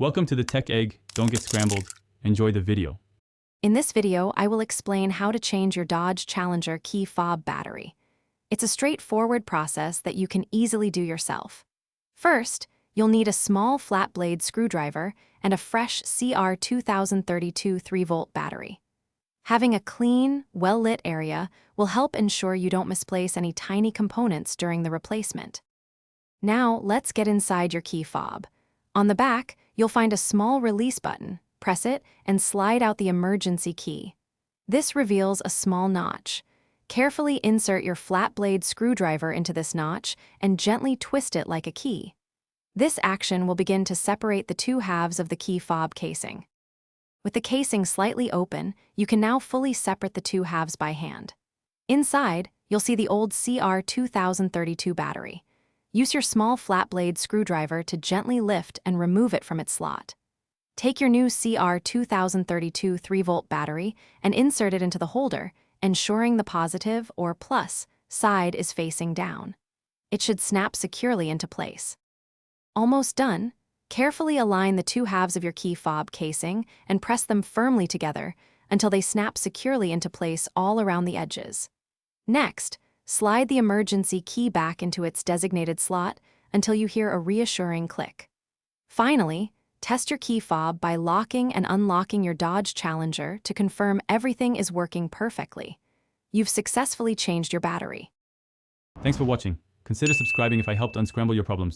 Welcome to the Tech Egg. Don't get scrambled. Enjoy the video. In this video, I will explain how to change your Dodge Challenger key fob battery. It's a straightforward process that you can easily do yourself. First, you'll need a small flat blade screwdriver and a fresh CR2032 3-volt battery. Having a clean, well-lit area will help ensure you don't misplace any tiny components during the replacement. Now, let's get inside your key fob. On the back, you'll find a small release button. Press it and slide out the emergency key. This reveals a small notch. Carefully insert your flat blade screwdriver into this notch and gently twist it like a key. This action will begin to separate the two halves of the key fob casing. With the casing slightly open, you can now fully separate the two halves by hand. Inside, you'll see the old CR2032 battery. Use your small flat blade screwdriver to gently lift and remove it from its slot. Take your new CR2032 3-volt battery and insert it into the holder, ensuring the positive, or plus, side is facing down. It should snap securely into place. Almost done. Carefully align the two halves of your key fob casing and press them firmly together until they snap securely into place all around the edges. Next, slide the emergency key back into its designated slot until you hear a reassuring click. Finally, test your key fob by locking and unlocking your Dodge Challenger to confirm everything is working perfectly. You've successfully changed your battery. Thanks for watching. Consider subscribing if I helped unscramble your problems.